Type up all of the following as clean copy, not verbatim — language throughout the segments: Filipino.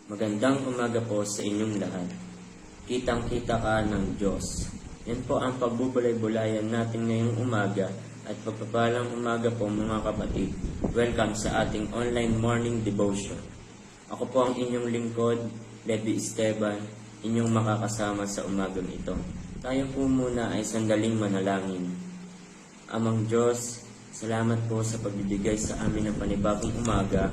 Magandang umaga po sa inyong lahat. Kitang-kita ka ng Diyos. Yan po ang pagbubulay-bulayan natin ngayong umaga at pagpapalang umaga po mga kapatid. Welcome sa ating online morning devotion. Ako po ang inyong lingkod, Levi Esteban, inyong makakasama sa umagang ito. Tayo po muna ay sandaling manalangin. Amang Diyos, salamat po sa pagbibigay sa amin ng panibagong umaga.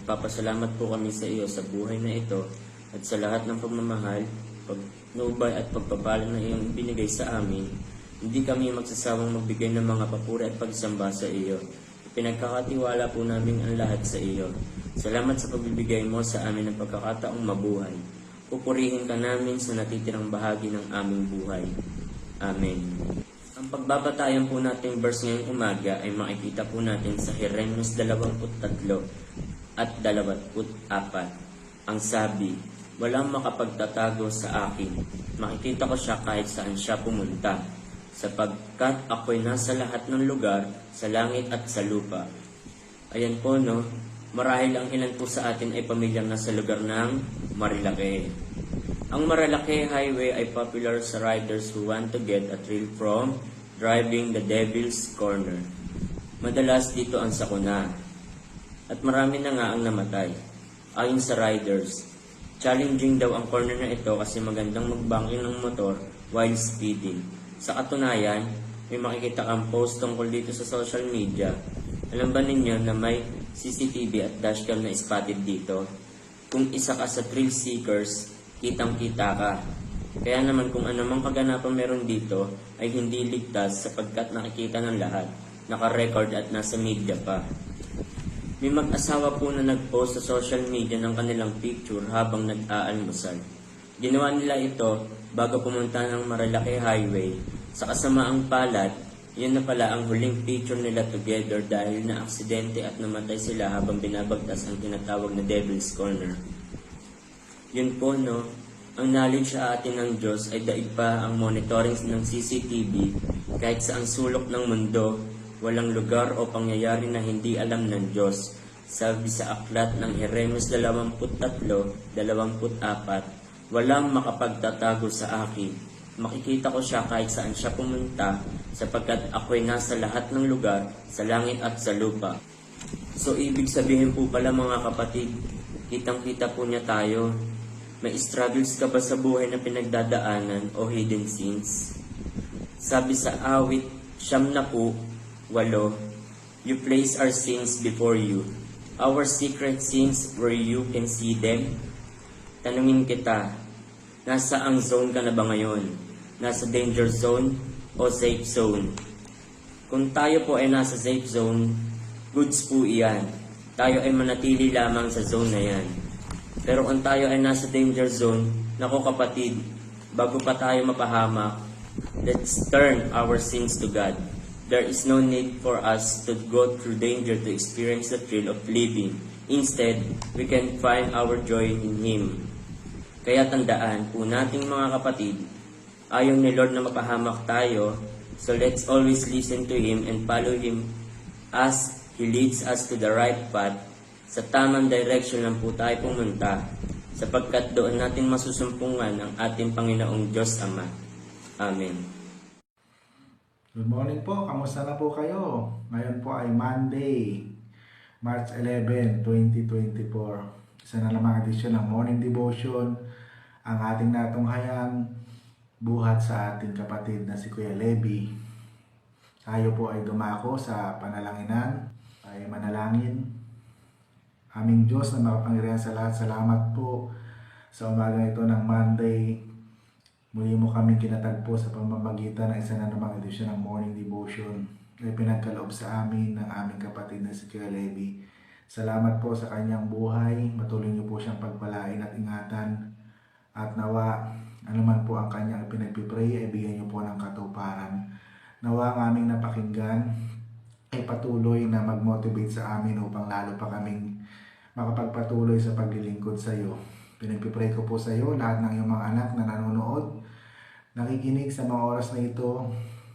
Nagpapasalamat po kami sa iyo sa buhay na ito at sa lahat ng pagmamahal, pagnubay at pagpapala na iyong binigay sa amin. Hindi kami magsasawang magbigay ng mga papuri at pagsamba sa iyo. Pinagkakatiwala po namin ang lahat sa iyo. Salamat sa pagbibigay mo sa amin ng pagkakataong mabuhay. Pupurihin ka namin sa natitirang bahagi ng aming buhay. Amen. Ang pagbabatayan po natin verse ngayong umaga ay makikita po natin sa Jeremias 23 at 24. Ang sabi, walang makapagtatago sa akin. Makikita ko siya kahit saan siya pumunta, sapagkat ako'y nasa lahat ng lugar, sa langit at sa lupa. Ayan po no, marahil ang ilan po sa atin ay pamilyang nasa lugar ng Marilake. Ang Marilake Highway ay popular sa riders who want to get a thrill from driving the Devil's Corner. Madalas dito ang sakuna. At marami na nga ang namatay. Ayon sa riders, challenging daw ang corner na ito kasi magandang magbanking ng motor while speeding. Sa katunayan, may makikita kang post tungkol dito sa social media. Alam ba ninyo na may CCTV at dashcam na spotted dito? Kung isa ka sa thrill seekers, kitang-kita ka. Kaya naman kung anumang kaganapan meron dito ay hindi ligtas sapagkat nakikita ng lahat, naka-record at nasa media pa. May mag-asawa po na nag-post sa social media ng kanilang picture habang nag-aalmusal. Ginawa nila ito bago pumunta ng Marilake Highway. Sa kasamaang palad, yun na pala ang huling picture nila together dahil na aksidente at namatay sila habang binabagtas ang tinatawag na Devil's Corner. Yun po no, ang knowledge sa atin ng Diyos ay daig pa ang monitoring ng CCTV kahit sa ang sulok ng mundo. Walang lugar o pangyayari na hindi alam ng Diyos. Sabi sa aklat ng Jeremias 23:24, walang makapagtatago sa akin. Makikita ko siya kahit saan siya pumunta, sapagkat ako'y nasa lahat ng lugar, sa langit at sa lupa. So ibig sabihin po pala mga kapatid, kitang-kita po niya tayo. May struggles ka ba sa buhay na pinagdadaanan o hidden sins? Sabi sa awit 8, you place our sins before you, our secret sins where you can see them. Tanungin kita, nasa ang zone ka na ba ngayon? Nasa danger zone o safe zone? Kung tayo po ay nasa safe zone, goods po iyan. Tayo ay manatili lamang sa zone na yan. Pero kung tayo ay nasa danger zone, nako kapatid, bago pa tayo mapahamak, let's turn our sins to God. There is no need for us to go through danger to experience the thrill of living. Instead, we can find our joy in Him. Kaya tandaan po nating mga kapatid, ayaw ni Lord na mapahamak tayo, so let's always listen to Him and follow Him as He leads us to the right path. Sa tamang direction lang po tayo pumunta, sapagkat doon natin masusumpungan ang ating Panginoong Diyos Ama. Amen. Good morning po, kamusta na po kayo? Ngayon po ay Monday, March 11, 2024. Isa na lamang edisyon ng Morning Devotion, ang ating natunghayang buhat sa ating kapatid na si Kuya Levi. Tayo po ay dumako sa panalanginan, ay manalangin. Aming Diyos na makapangyarihan sa lahat, salamat po sa umaga ito ng Monday. Muli mo kaming kinatagpo sa pamamagitan ng isa na namang edisyon ng Morning Devotion na pinagkaloob sa amin ng aming kapatid na si Kuya Levi. Salamat po sa kanyang buhay. Matuloy niyo po siyang pagpalain at ingatan. At nawa, anuman po ang kanyang pinagpipray, ay bigyan niyo po ng katuparan. Nawa ang aming napakinggan ay patuloy na mag-motivate sa amin upang lalo pa kaming makapagpatuloy sa paglilingkod sa iyo. Pinagpipray ko po sa iyo, lahat ng iyong mga anak na nanonood, nakikinig sa mga oras na ito,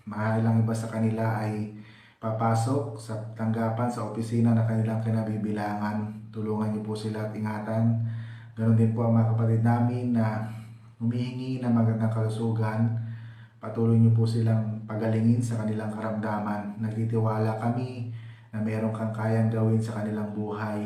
mahalang iba sa kanila ay papasok sa tanggapan sa opisina na kanilang kinabibilangan. Tulungan niyo po sila at ingatan Ganon din po ang mga kapatid namin na humihingi ng magandang kalusugan. Patuloy niyo po silang pagalingin sa kanilang karamdaman. Nagtitiwala kami na meron kang kayang gawin sa kanilang buhay.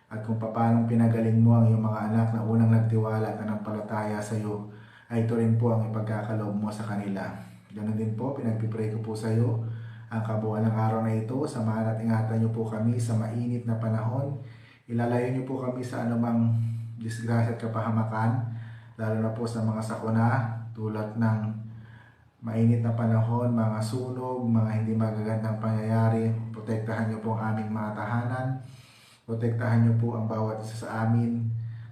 At kung paano pinagaling mo ang iyong mga anak na unang nagtiwala at nanampalataya sa iyo, ay ito rin po ang ipagkakaloob mo sa kanila. Ganon din po, pinagpipray ko po sa iyo ang kabuuan ng araw na ito. Samahan at ingatan niyo po kami sa mainit na panahon. Ilalayo niyo po kami sa anumang disgrasya at kapahamakan, lalo na po sa mga sakuna tulad ng mainit na panahon, mga sunog, mga hindi magagandang pangyayari. Protektahan niyo po ang aming mga tahanan, protektahan niyo po ang bawat isa sa amin,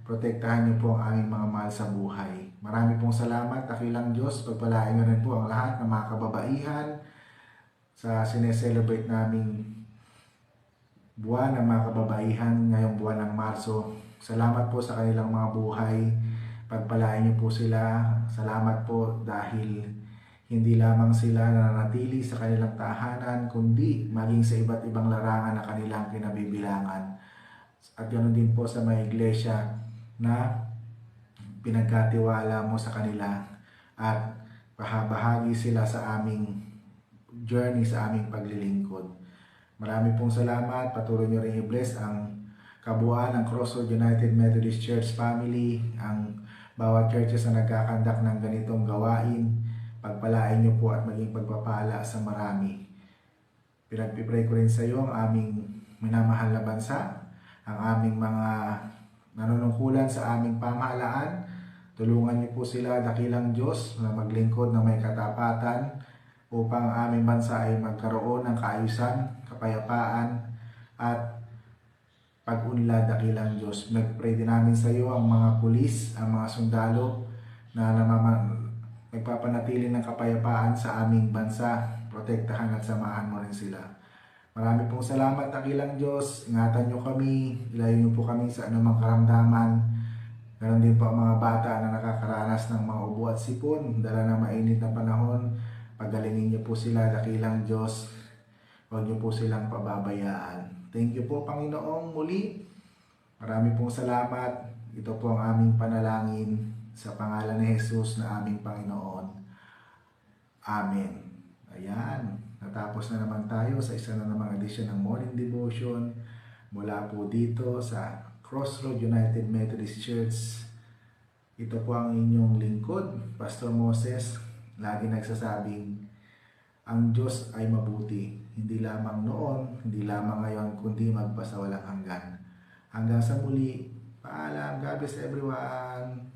protektahan niyo po ang aming mga mahal sa buhay. Marami pong salamat, dakilang Diyos. Pagpalain niyo rin po ang lahat ng mga kababaihan sa sineselebrate naming buwan ng mga kababaihan ngayong buwan ng Marso. Salamat po sa kanilang mga buhay. Pagpalain niyo po sila. Salamat po dahil hindi lamang sila nananatili sa kanilang tahanan, kundi maging sa iba't ibang larangan na kanilang kinabibilangan. At ganoon din po sa mga iglesia na pinagkatiwala mo sa kanila at pahabahagi sila sa aming journey, sa aming paglilingkod. Marami pong salamat. Patuloy niyo rin i-bless ang kabuuan ng Crossroad United Methodist Church family, ang bawat churches na nagkakandak ng ganitong gawain. Pagpalain niyo po at maging pagpapala sa marami. Pinagpipray ko rin sa iyo ang aming minamahal na bansa, ang aming mga nanunungkulan sa aming pamahalaan. Tulungan niyo po sila, dakilang Diyos, na maglingkod na may katapatan upang ang aming bansa ay magkaroon ng kaayusan, kapayapaan at pag-unlad, dakilang Diyos. Nagpray din namin sa iyo ang mga pulis, ang mga sundalo na nagpapanatili ng kapayapaan sa aming bansa. Protektahan at samahan mo rin sila. Marami pong salamat, dakilang Diyos. Ingatan niyo kami, ilayo niyo po kami sa anumang karamdaman. Ganon din po ang mga bata na nakakaranas ng mga ubo at sipon, dala ng mainit na panahon. Pagalingin niyo po sila, dakilang Diyos. Huwag niyo po silang pababayaan. Thank you po, Panginoong, muli. Marami pong salamat. Ito po ang aming panalangin sa pangalan ni Jesus na aming Panginoon. Amen. Ayan. Natapos na naman tayo sa isa na namang edisyon ng Morning Devotion mula po dito sa Crossroad United Methodist Church. Ito po ang inyong lingkod, Pastor Moses. Lagi nagsasabing, ang Diyos ay mabuti. Hindi lamang noon, hindi lamang ngayon, kundi magpasawalang hanggan. Hanggang sa muli, paalam. God bless everyone.